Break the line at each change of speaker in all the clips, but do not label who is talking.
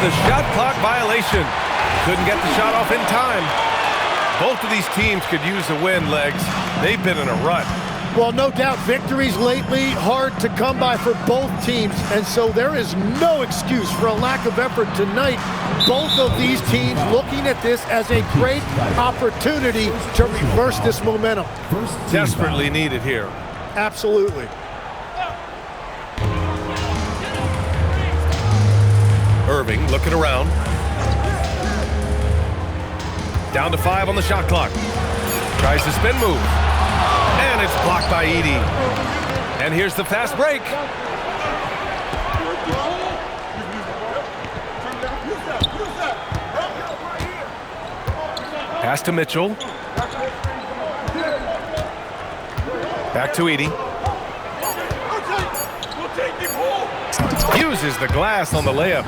the shot clock violation. Couldn't get the shot off in time. Both of these teams could use a win, Legs. They've been in a rut.
Well, no doubt, victories lately hard to come by for both teams, and so there is no excuse for a lack of effort tonight. Both of these teams looking at this as a great opportunity to reverse this momentum.
Desperately needed here.
Absolutely.
Irving looking around. Down to 5 on the shot clock. Tries the spin move. And it's blocked by Edey. And here's the fast break. Pass to Mitchell. Back to Edey. Uses the glass on the layup.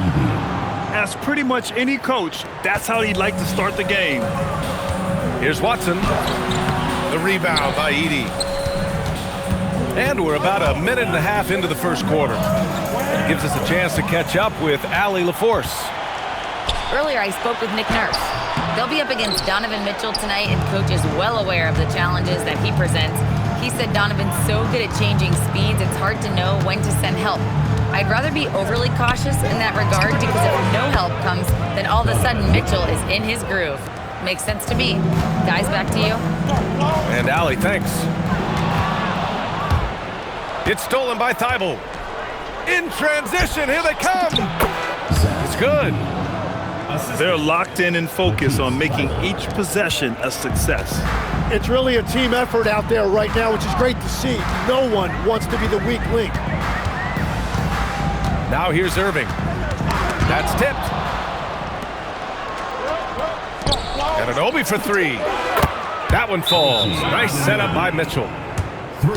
As pretty much any coach, that's how he'd like to start the game.
Here's Watson. The rebound by Edey. And we're about a minute and a half into the first quarter. It gives us a chance to catch up with Allie LaForce.
Earlier, I spoke with Nick Nurse. They'll be up against Donovan Mitchell tonight, and coach is well aware of the challenges that he presents. He said Donovan's so good at changing speeds, it's hard to know when to send help. I'd rather be overly cautious in that regard because if no help comes, then all of a sudden Mitchell is in his groove. Makes sense to me. Guys, back to you.
And Allie, thanks. It's stolen by Thybulle. In transition, here they come. It's good.
They're locked in and focused on making each possession a success.
It's really a team effort out there right now, which is great to see. No one wants to be the weak link.
Now here's Irving. That's tipped. And Anunoby for 3. That one falls. Nice setup by Mitchell.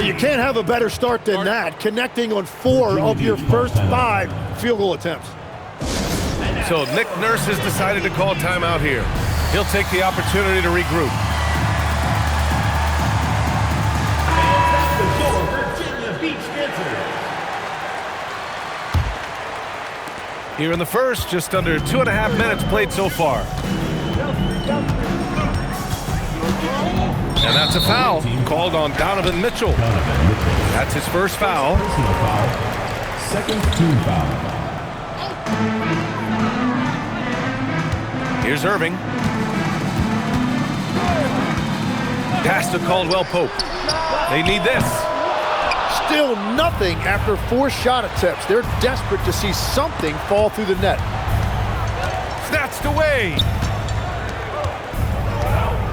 You can't have a better start than that, connecting on 4 of your first 5 field goal attempts.
So Nick Nurse has decided to call timeout here. He'll take the opportunity to regroup. Here in the first, just under 2.5 minutes played so far. And that's a foul called on Donovan Mitchell. That's his first foul.
Second team foul.
Here's Irving. Pass to Caldwell Pope. They need this.
Still nothing after 4 shot attempts. They're desperate to see something fall through the net.
Snatched away.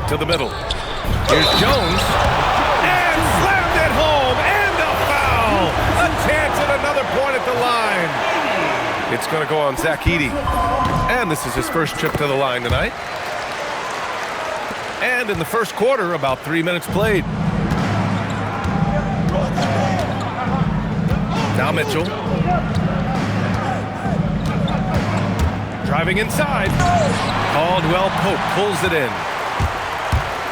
To the middle. Here's Jones. And slammed it home. And a foul. A chance at another point at the line. It's going to go on Zach Edey. And this is his first trip to the line tonight. And in the first quarter, about 3 minutes played. Now Mitchell. Driving inside. Caldwell Pope pulls it in.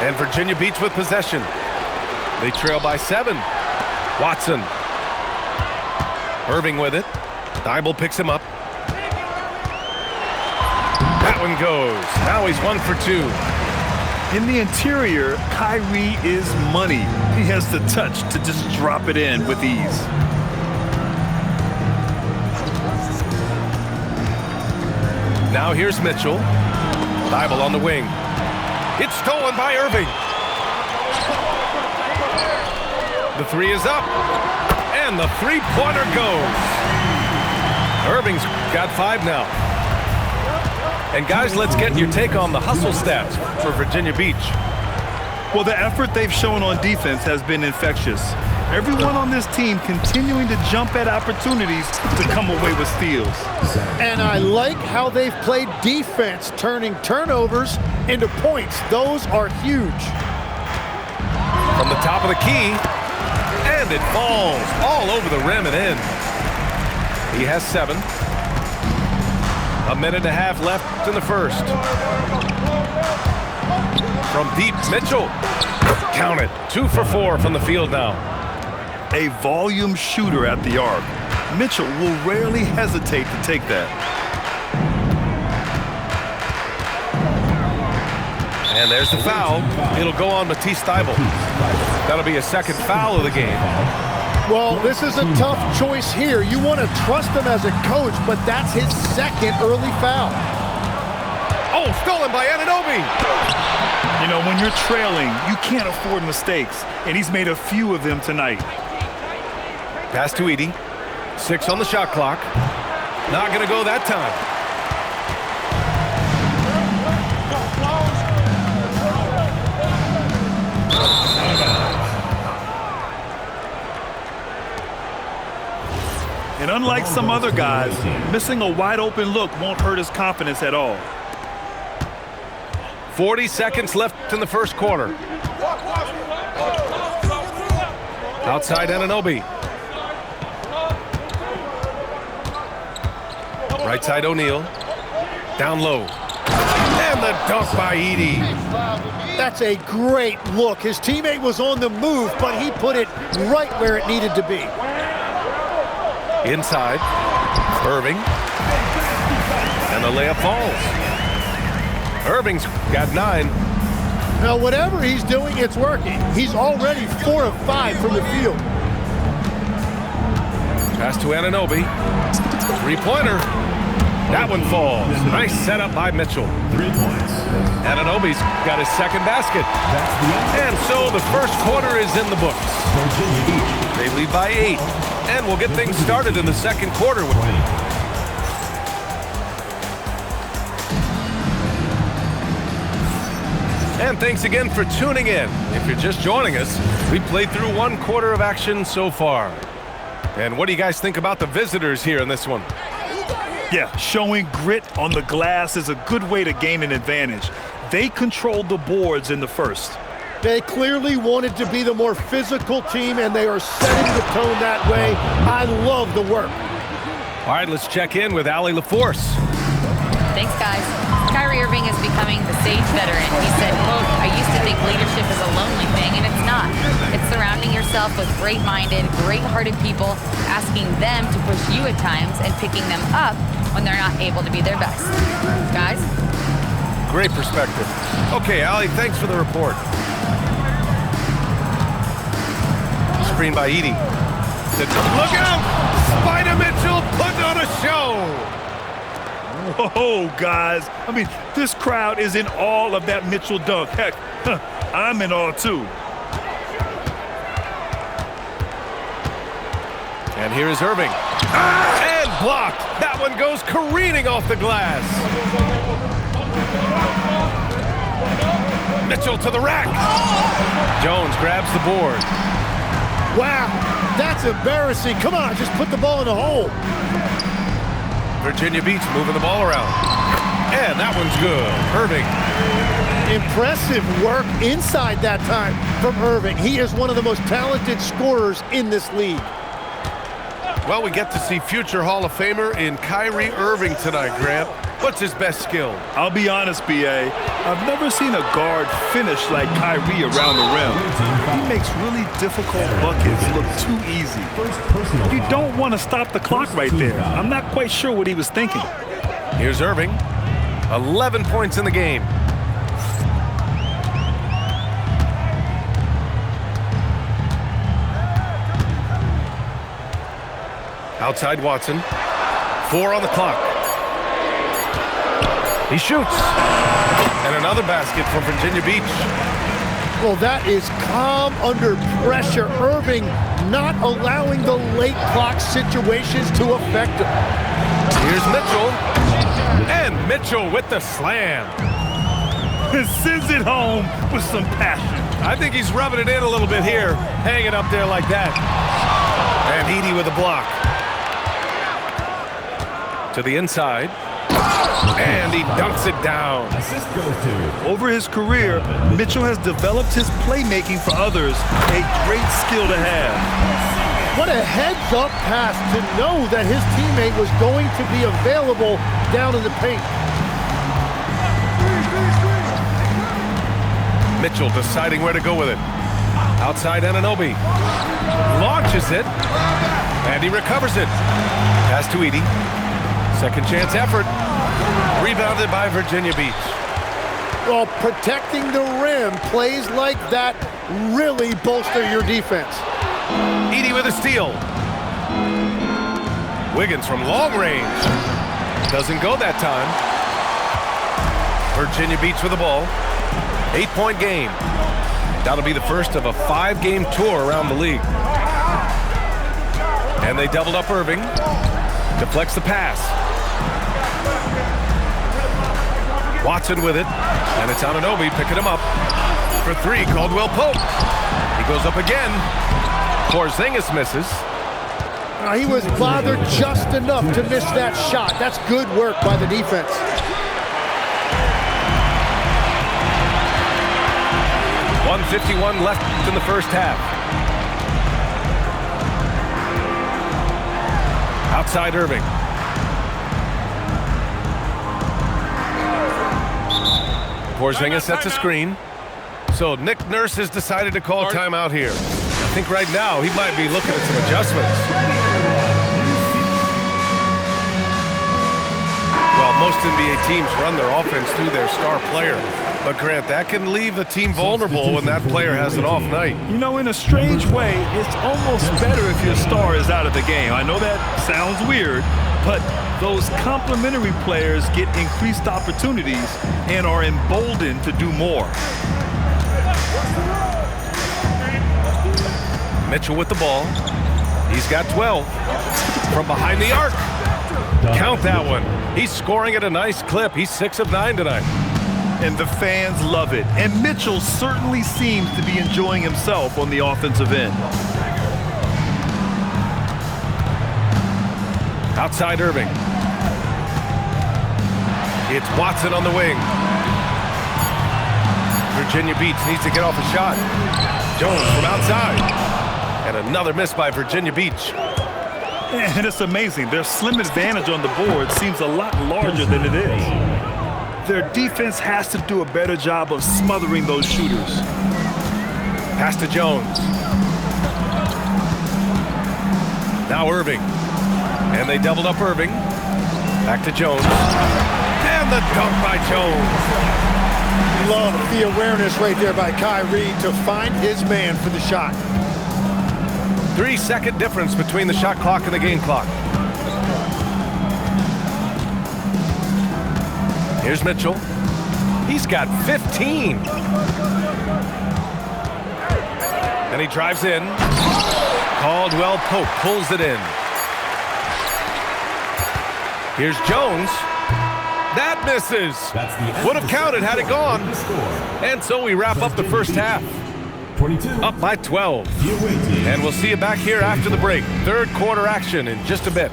And Virginia Beach with possession. They trail by 7. Watson. Irving with it. Thybulle picks him up. That one goes. Now he's 1 for 2.
In the interior, Kyrie is money. He has the touch to just drop it in with ease.
Now here's Mitchell. Thybulle on the wing. It's stolen by Irving. The 3 is up. And the 3-pointer goes. Irving's got 5 now. And guys, let's get your take on the hustle stats for Virginia Beach.
Well, the effort they've shown on defense has been infectious. Everyone on this team continuing to jump at opportunities to come away with steals.
And I like how they've played defense, turning turnovers into points. Those are huge.
From the top of the key, and it falls all over the rim and in. He has 7. A minute and a half left in the first. From deep, Mitchell. Count it. 2 for 4 from the field now.
A volume shooter at the arc. Mitchell will rarely hesitate to take that.
And there's the foul. It'll go on Matisse Thybulle. That'll be a second foul of the game.
Well, this is a tough choice here. You want to trust him as a coach, but that's his second early foul.
Oh, stolen by Anunoby.
You know, when you're trailing, you can't afford mistakes, and he's made a few of them tonight.
Pass to Edey. 6 on the shot clock. Not going to go that time.
And unlike some other guys, missing a wide open look won't hurt his confidence at all.
40 seconds left in the first quarter. Outside Anunoby. Right side O'Neal. Down low. And the dunk by Edey.
That's a great look. His teammate was on the move, but he put it right where it needed to be.
Inside. Irving. And the layup falls. Irving's got 9.
Now, whatever he's doing, it's working. He's already 4 of 5 from the field.
Pass to Anunoby. 3-pointer. That one falls. Nice setup by Mitchell.
3 points.
Anunoby's got his second basket. And so the first quarter is in the books. They lead by 8. And we'll get things started in the second quarter. And thanks again for tuning in. If you're just joining us, we played through 1 quarter of action so far. And what do you guys think about the visitors here in this one?
Yeah, showing grit on the glass is a good way to gain an advantage. They controlled the boards in the first.
They clearly wanted to be the more physical team, and they are setting the tone that way. I love the work.
All right, let's check in with Allie LaForce.
Thanks, guys. Kyrie Irving is becoming the sage veteran. He said, quote, "I used to think leadership is a lonely thing, and it's not. It's surrounding yourself with great-minded, great-hearted people, asking them to push you at times and picking them up when they're not able to be their best." Guys?
Great perspective. Okay, Allie, thanks for the report. Screen by Edey. Look out! Spider Mitchell putting on a show!
Oh, guys. I mean, this crowd is in awe of that Mitchell dunk. Heck, I'm in awe, too.
And here is Irving. And blocked. That one goes careening off the glass. Mitchell to the rack. Jones grabs the board.
Wow, that's embarrassing. Come on, just put the ball in the hole.
Virginia Beach moving the ball around. And that one's good. Irving.
Impressive work inside that time from Irving. He is one of the most talented scorers in this league.
Well, we get to see future Hall of Famer in Kyrie Irving tonight, Grant. What's his best skill?
I'll be honest, B.A. I've never seen a guard finish like Kyrie around the rim. He makes really difficult buckets look too easy. You don't want to stop the clock right there. I'm not quite sure what he was thinking.
Here's Irving. 11 points in the game. Outside Watson. 4 on the clock. He shoots. And another basket for Virginia Beach.
Well, that is calm under pressure. Irving not allowing the late clock situations to affect him.
Here's Mitchell. And Mitchell with the slam.
Sends it home with some passion.
I think he's rubbing it in a little bit here. Hang it up there like that. And Edey with a block. To the inside. And he dunks it down.
Assist goes to.
Over his career, Mitchell has developed his playmaking for others, a great skill to have.
What a heads-up pass to know that his teammate was going to be available down in the paint.
Mitchell deciding where to go with it. Outside Anunoby. Launches it. And he recovers it. Pass to Edey. Second chance effort. Rebounded by Virginia Beach.
Well, protecting the rim, plays like that really bolster your defense.
Edey with a steal. Wiggins from long range. Doesn't go that time. Virginia Beach with the ball. 8-point game. That'll be the first of a 5-game tour around the league. And they doubled up Irving. Deflects the pass. Watson with it. And it's Anunoby picking him up. For 3, Caldwell Pope. He goes up again. Porzingis misses.
He was bothered just enough to miss that shot. That's good work by the defense.
.151 left in the first half. Outside Irving. Porzingis sets a screen. So Nick Nurse has decided to call timeout here. I think right now he might be looking at some adjustments. Well, most NBA teams run their offense through their star player. But Grant, that can leave the team vulnerable when that player has an off night.
You know, in a strange way, it's almost better if your star is out of the game. I know that sounds weird, but those complementary players get increased opportunities and are emboldened to do more.
Mitchell with the ball. He's got 12 from behind the arc. Count that one. He's scoring at a nice clip. He's 6 of 9 tonight.
And the fans love it. And Mitchell certainly seems to be enjoying himself on the offensive end.
Outside Irving. It's Watson on the wing. Virginia Beach needs to get off a shot. Jones from outside. And another miss by Virginia Beach.
And it's amazing. Their slim advantage on the board seems a lot larger than it is. Their defense has to do a better job of smothering those shooters.
Pass to Jones. Now Irving. And they doubled up Irving. Back to Jones. And the dunk by Jones.
Love the awareness right there by Kyrie to find his man for the shot.
3-second difference between the shot clock and the game clock. Here's Mitchell. He's got 15. And he drives in. Caldwell Pope pulls it in. Here's Jones. That misses. Would have counted had it gone. And so we wrap up the first half. Up by 12. And we'll see you back here after the break. Third quarter action in just a bit.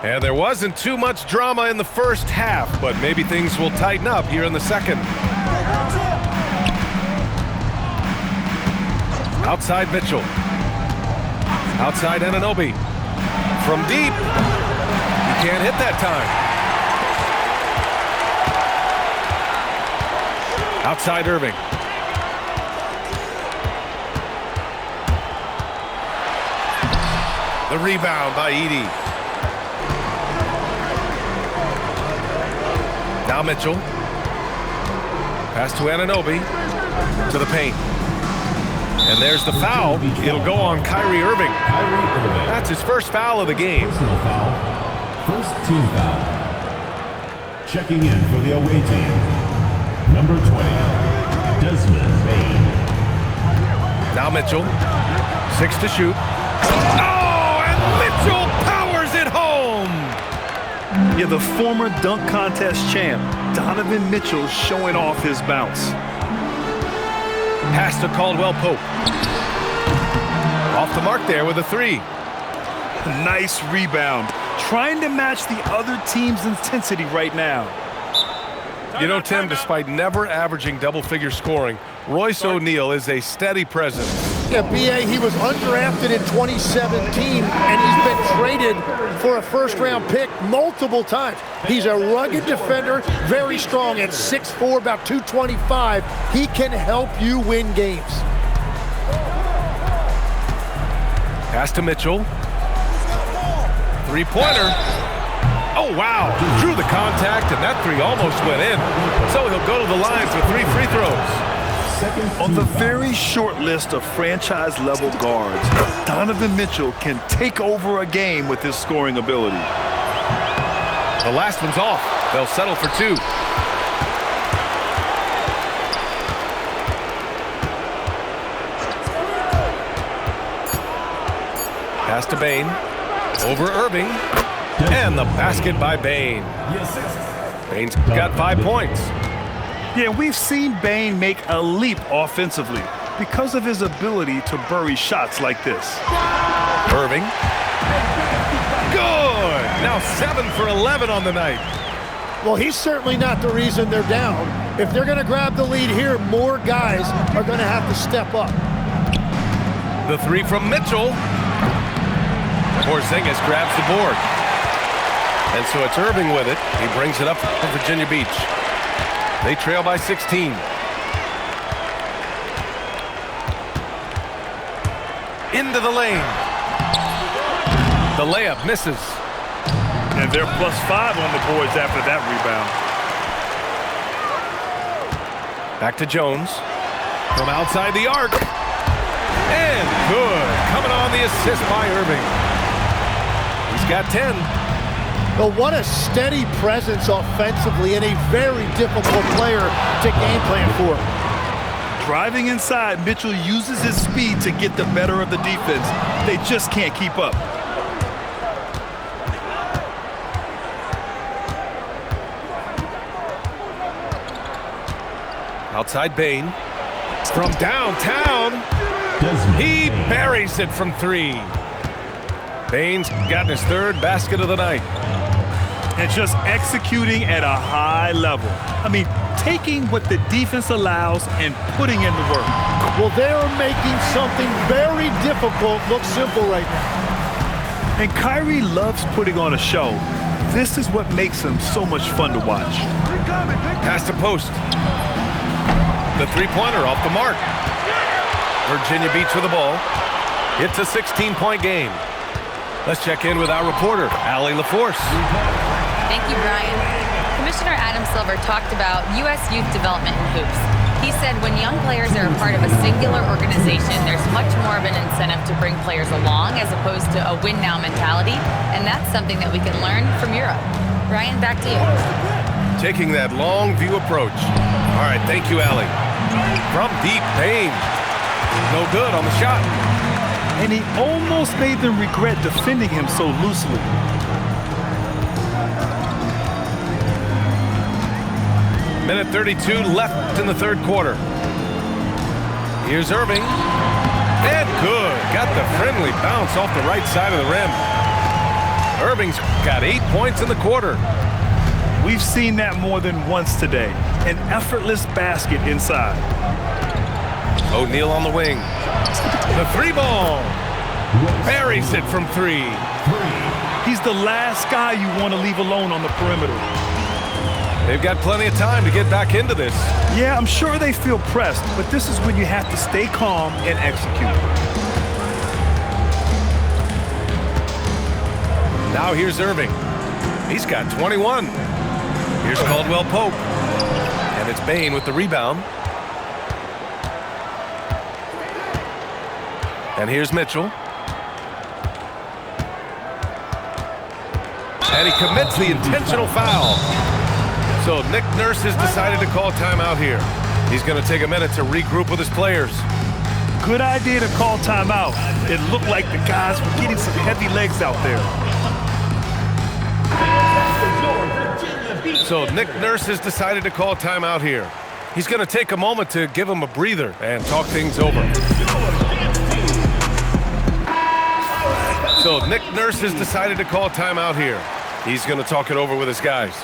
And there wasn't too much drama in the first half, but maybe things will tighten up here in the second. Outside Mitchell. Outside Anunoby. From deep. He can't hit that time. Outside Irving. The rebound by Edey. Now Mitchell. Pass to Anunoby. To the paint. And there's the foul. It'll go on Kyrie Irving. That's his first foul of the game.
Personal foul. First team foul. Checking in for the away team. Number 20, Desmond Bane.
Now Mitchell. 6 to shoot. Oh, and Mitchell powers it home.
Yeah, the former dunk contest champ, Donovan Mitchell, showing off his bounce.
Pass to Caldwell Pope. Off the mark there with a 3.
Nice rebound. Trying to match the other team's intensity right now.
You know, Tim, despite never averaging double-figure scoring, Royce O'Neal is a steady presence.
Yeah, B.A., he was undrafted in 2017, and he's been traded for a first-round pick multiple times. He's a rugged defender, very strong at 6'4", about 225. He can help you win games.
Pass to Mitchell. Three-pointer. Oh, wow. Drew the contact, and that three almost went in. So he'll go to the line for 3 free throws.
On the very short list of franchise-level guards, Donovan Mitchell can take over a game with his scoring ability.
The last one's off. They'll settle for 2. Pass to Bane. Over Irving. And the basket by Bane. Bane's got 5 points.
Yeah, we've seen Bane make a leap offensively because of his ability to bury shots like this.
Irving. Good! Now 7 for 11 on the night.
Well, he's certainly not the reason they're down. If they're going to grab the lead here, more guys are going to have to step up.
The 3 from Mitchell. Porzingis grabs the board. And so it's Irving with it. He brings it up for Virginia Beach. They trail by 16. Into the lane. The layup misses.
And they're +5 on the boards after that rebound.
Back to Jones. From outside the arc. And good. Coming on the assist by Irving. He's got 10.
Well, what a steady presence offensively and a very difficult player to game plan for.
Driving inside, Mitchell uses his speed to get the better of the defense. They just can't keep up.
Outside Bane. From downtown. He buries it from 3. Bane's gotten his 3rd basket of the night.
And just executing at a high level. I mean, taking what the defense allows and putting in the work.
Well, they're making something very difficult look simple right now.
And Kyrie loves putting on a show. This is what makes him so much fun to watch.
Pass to post. The 3-pointer off the mark. Virginia Beach with the ball. It's a 16-point game. Let's check in with our reporter, Allie LaForce.
Thank you, Brian. Commissioner Adam Silver talked about U.S. youth development in hoops. He said when young players are a part of a singular organization, there's much more of an incentive to bring players along as opposed to a win-now mentality, and that's something that we can learn from Europe. Brian, back to you.
Taking that long view approach. All right, thank you, Allie. From deep, Bane. No good on the shot.
And he almost made them regret defending him so loosely.
Minute 32 left in the 3rd quarter. Here's Irving. And good. Got the friendly bounce off the right side of the rim. Irving's got 8 points in the quarter.
We've seen that more than once today. An effortless basket inside.
O'Neal on the wing. The 3-ball. Buries it from 3.
He's the last guy you want to leave alone on the perimeter.
They've got plenty of time to get back into this.
Yeah, I'm sure they feel pressed, but this is when you have to stay calm and execute.
Now here's Irving. He's got 21. Here's Caldwell Pope. And it's Bane with the rebound. And here's Mitchell. And he commits the intentional foul. So Nick Nurse has decided to call timeout here. He's going to take a minute to regroup with his players.
Good idea to call timeout. It looked like the guys were getting some heavy legs out there.
So Nick Nurse has decided to call timeout here. He's going to take a moment to give him a breather and talk things over. So Nick Nurse has decided to call timeout here. He's going to talk it over with his guys.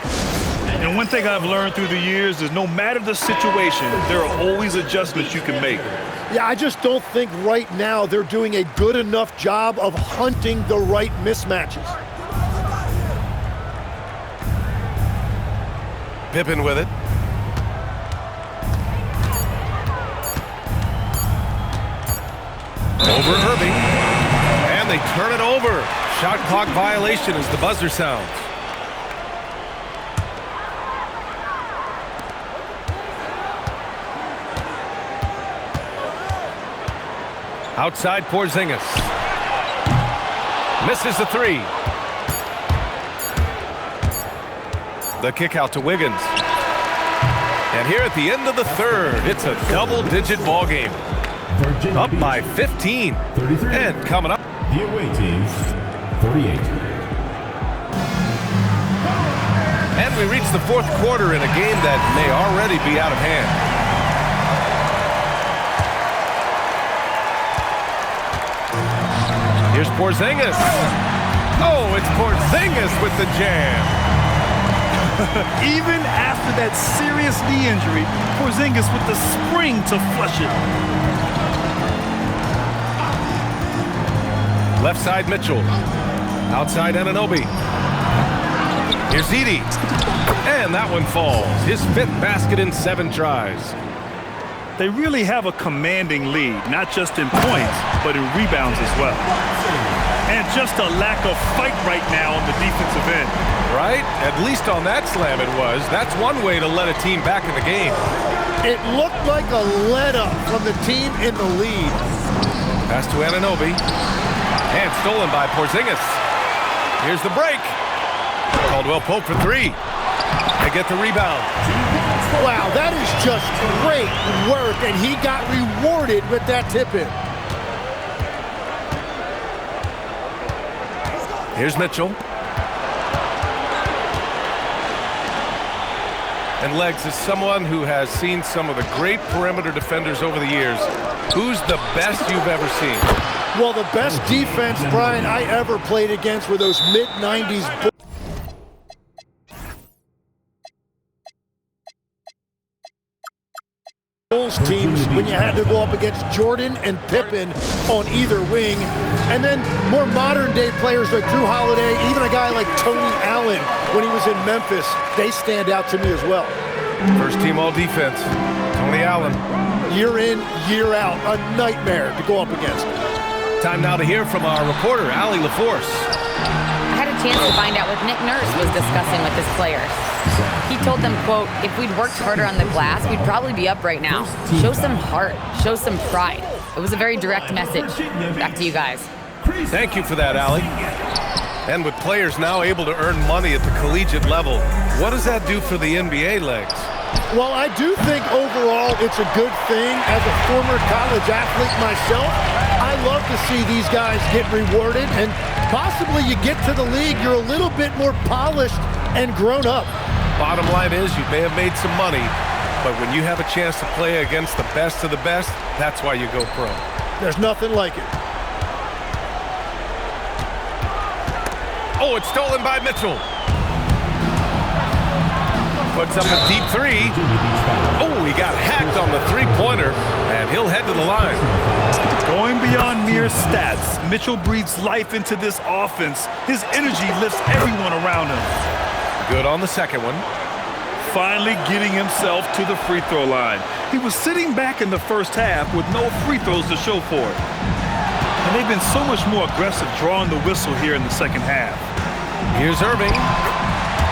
And one thing I've learned through the years is no matter the situation, there are always adjustments you can make.
Yeah, I just don't think right now they're doing a good enough job of hunting the right mismatches.
Pippen with it. Over Irving. And they turn it over. Shot clock violation as the buzzer sounds. Outside Porzingis. Misses the three. The kick out to Wiggins. And here at the end of the third, it's a double-digit ball game.
Virginia
Up
Beach,
by 15.
33.
And coming up.
The away team, 48.
And we reach the fourth quarter in a game that may already be out of hand. Here's Porzingis. Oh, it's Porzingis with the jam.
Even after that serious knee injury, Porzingis with the spring to flush it.
Left side Mitchell. Outside Anunoby. Here's Edey. And that one falls. His 5th basket in 7 tries.
They really have a commanding lead, not just in points, but in rebounds as well. And just a lack of fight right now on the defensive end.
Right? At least on that slam it was. That's one way to let a team back in the game.
It looked like a let-up from the team in the lead.
Pass to Anunoby. And stolen by Porzingis. Here's the break. Caldwell Pope for 3. They get the rebound.
Wow, that is just great work, and he got rewarded with that tip-in.
Here's Mitchell. And Legs, is someone who has seen some of the great perimeter defenders over the years. Who's the best you've ever seen?
Well, the best defense, Brian, I ever played against were those mid-90s Bulls teams when you had to go up against Jordan and Pippen on either wing. And then more modern-day players like Drew Holiday, even a guy like Tony Allen when he was in Memphis, they stand out to me as well.
First team all defense. Tony Allen.
Year in, year out, a nightmare to go up against.
Time now to hear from our reporter, Allie LaForce.
I had a chance to find out what Nick Nurse was discussing with his players. He told them, quote, if we'd worked harder on the glass, we'd probably be up right now. Show some heart. Show some pride. It was a very direct message. Back to you guys.
Thank you for that, Allie. And with players now able to earn money at the collegiate level, what does that do for the NBA, Legs?
Well, I do think overall it's a good thing. As a former college athlete myself, I love to see these guys get rewarded, and possibly you get to the league, you're a little bit more polished and grown up.
Bottom line is you may have made some money, but when you have a chance to play against the best of the best, that's why you go pro.
There's nothing like it.
Oh, it's stolen by Mitchell. Puts up a deep 3. Oh, he got hacked on the three-pointer, and he'll head to the line.
Going beyond mere stats, Mitchell breathes life into this offense. His energy lifts everyone around him.
Good on the second one.
Finally getting himself to the free throw line. He was sitting back in the first half with no free throws to show for it. And they've been so much more aggressive drawing the whistle here in the second half.
Here's Irving.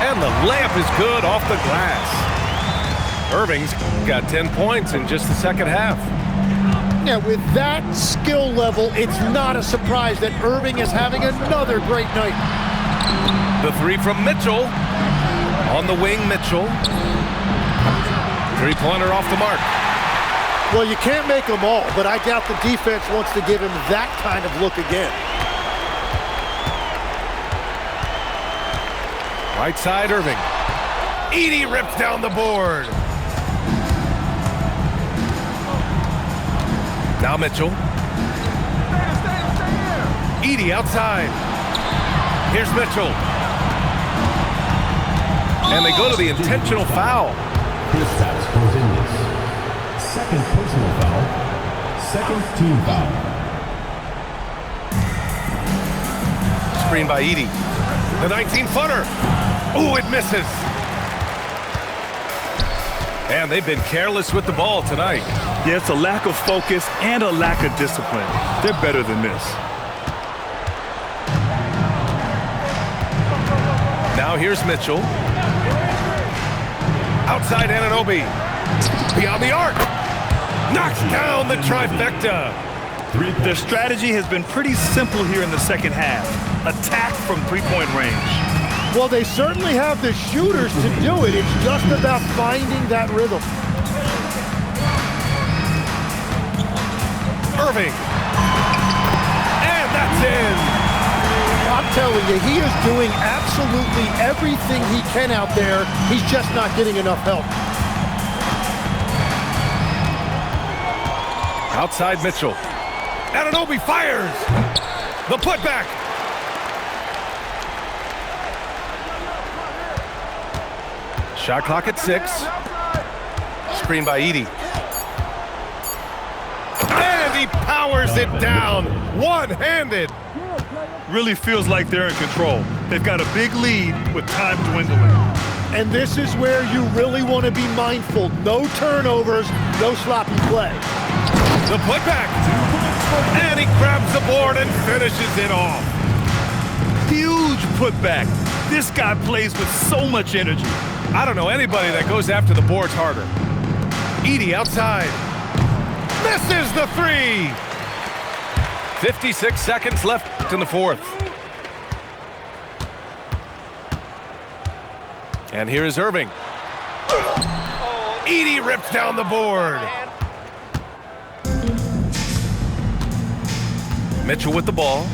And the layup is good off the glass. Irving's got 10 points in just the second half.
Yeah, with that skill level, it's not a surprise that Irving is having another great night.
The 3 from Mitchell. On the wing, Mitchell. Three-pointer off the mark.
Well, you can't make them all, but I doubt the defense wants to give him that kind of look again.
Right side, Irving. Edey rips down the board. Now Mitchell. Edey outside. Here's Mitchell. And they go to the intentional foul.
Kristaps Porzingis. Second personal foul. Second team foul.
Screen by Edey. The 19-footer. Ooh, it misses. And they've been careless with the ball tonight.
Yeah, it's a lack of focus and a lack of discipline. They're better than this.
Now here's Mitchell. Outside Anunoby. Beyond the arc. Knocks down the trifecta.
Their strategy has been pretty simple here in the second half. Attack from three-point range.
Well, they certainly have the shooters to do it. It's just about finding that rhythm.
Irving. And that's in.
I'm telling you, he is doing absolutely everything he can out there. He's just not getting enough help.
Outside Mitchell. Anunoby fires. The putback. Shot clock at 6. Screen by Edey. And he powers it down. One-handed.
Really feels like they're in control. They've got a big lead with time dwindling.
And this is where you really want to be mindful. No turnovers, no sloppy play.
The putback. And he grabs the board and finishes it off.
Huge putback. This guy plays with so much energy.
I don't know anybody that goes after the boards harder. Edey outside. Misses the 3. 56 seconds left in the fourth. And here is Irving. Edey rips down the board. Mitchell with the ball.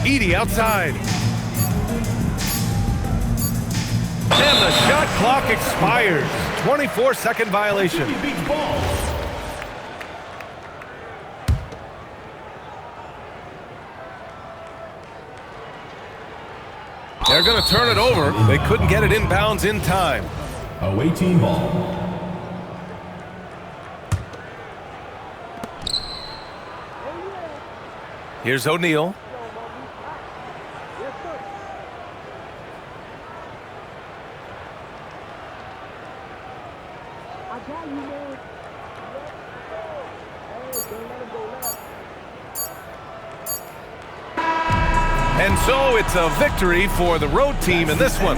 Edey outside. And the shot clock expires. 24-second violation. They're going to turn it over. They couldn't get it inbounds in time.
Away team ball.
Here's O'Neal. And so it's a victory for the road team in this one.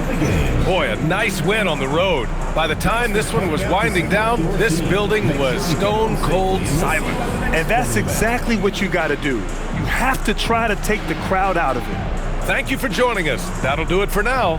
Boy, a nice win on the road. By the time this one was winding down, this building was stone cold silent.
And that's exactly what you got to do. You have to try to take the crowd out of it.
Thank you for joining us. That'll do it for now.